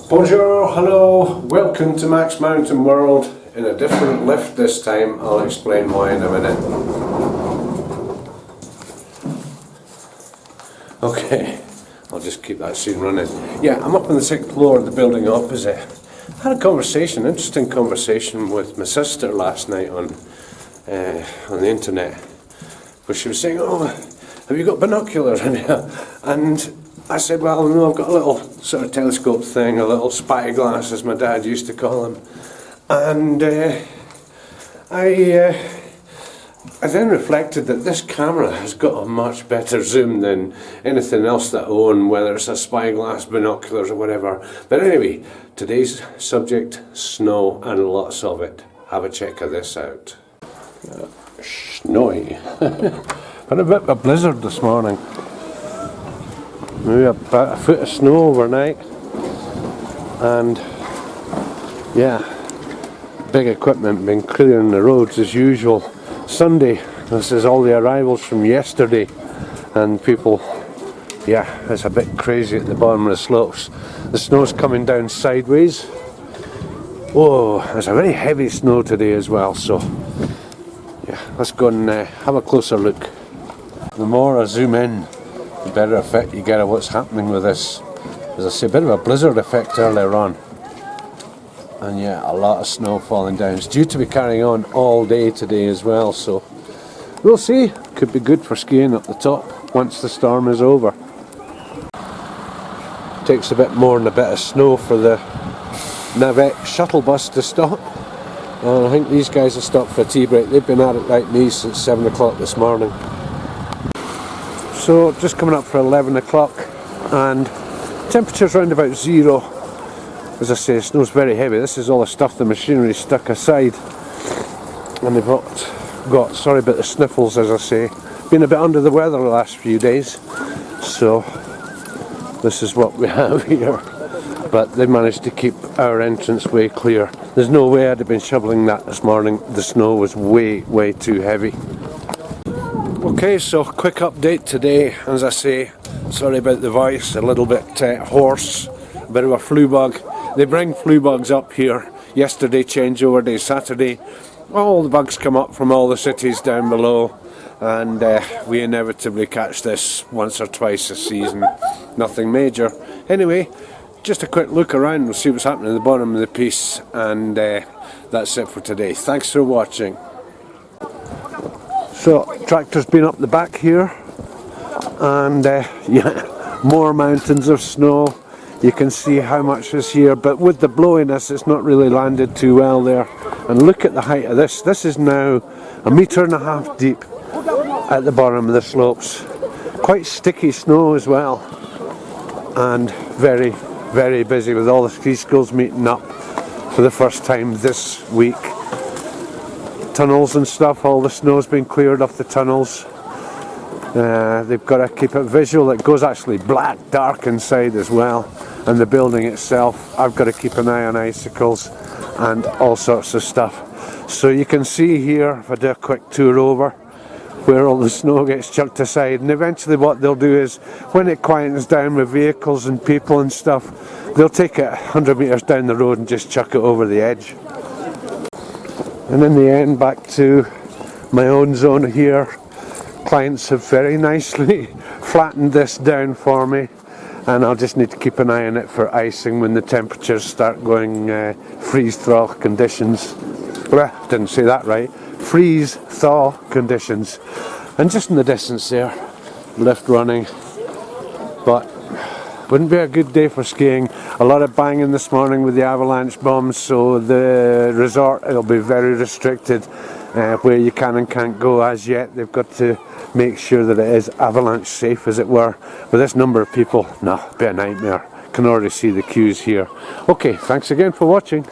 Bonjour, hello, welcome to MaxMountainWorld in a different lift this time. I'll explain why in a minute. Okay, I'll just keep that scene running. Yeah, I'm up on the 6th floor of the building opposite. I had a conversation, interesting conversation with my sister last night on the internet, where she was saying, "Oh, have you got binoculars in here?" And I said, "Well, no, I've got a little sort of telescope thing, a little spyglass, as my dad used to call them." And I then reflected that this camera has got a much better zoom than anything else that I own, whether it's a spyglass, binoculars or whatever. But anyway, today's subject, snow and lots of it. Have a check of this out. Snowy. Had a bit of a blizzard this morning. Maybe about a foot of snow overnight. And yeah, big equipment been clearing the roads as usual. Sunday, this is all the arrivals from yesterday, and people, yeah, it's a bit crazy at the bottom of the slopes. The snow's coming down sideways. Whoa, there's a very heavy snow today as well, so yeah, let's go and have a closer look. The more I zoom in, the better effect you get of what's happening with this. As I say, a bit of a blizzard effect earlier on. And yeah, a lot of snow falling down. It's due to be carrying on all day today as well, so we'll see. Could be good for skiing up the top once the storm is over. Takes a bit more than a bit of snow for the Navette shuttle bus to stop. And I think these guys have stopped for a tea break. They've been at it like me since 7 o'clock this morning. So just coming up for 11 o'clock and temperature's around about 0. As I say, snow's very heavy. This is all the stuff the machinery stuck aside, and they've got sorry about the sniffles, as I say. Been a bit under the weather the last few days, so this is what we have here. But they managed to keep our entranceway clear. There's no way I'd have been shoveling that this morning. The snow was way too heavy. Okay, so quick update today. As I say, sorry about the voice, a little bit hoarse, a bit of a flu bug. They bring flu bugs up here. Yesterday, changeover day, Saturday, all the bugs come up from all the cities down below, and we inevitably catch this once or twice a season. Nothing major. Anyway, just a quick look around, we'll see what's happening at the bottom of the piece, and that's it for today. Thanks for watching. So, tractor's been up the back here, and yeah, more mountains of snow. You can see how much is here, but with the blowiness it's not really landed too well there. And look at the height of this. This is now 1.5 meters deep at the bottom of the slopes. Quite sticky snow as well, and very busy with all the ski schools meeting up for the first time this week. Tunnels and stuff, all the snow's been cleared off the tunnels. They've got to keep it visual. It goes actually black, dark inside as well. And the building itself, I've got to keep an eye on icicles and all sorts of stuff. So you can see here, if I do a quick tour over, where all the snow gets chucked aside. And eventually what they'll do is, when it quietens down with vehicles and people and stuff, they'll take it 100 meters down the road and just chuck it over the edge. And in the end, back to my own zone here. Clients have very nicely flattened this down for me, and I'll just need to keep an eye on it for icing when the temperatures start going freeze-thaw conditions. Didn't say that right. Freeze-thaw conditions. And just in the distance there, lift running. But wouldn't be a good day for skiing. A lot of banging this morning with the avalanche bombs, so the resort will be very restricted where you can and can't go as yet. They've got to make sure that it is avalanche safe, as it were. With this number of people, no, be a nightmare. Can already see the queues here. Okay, thanks again for watching.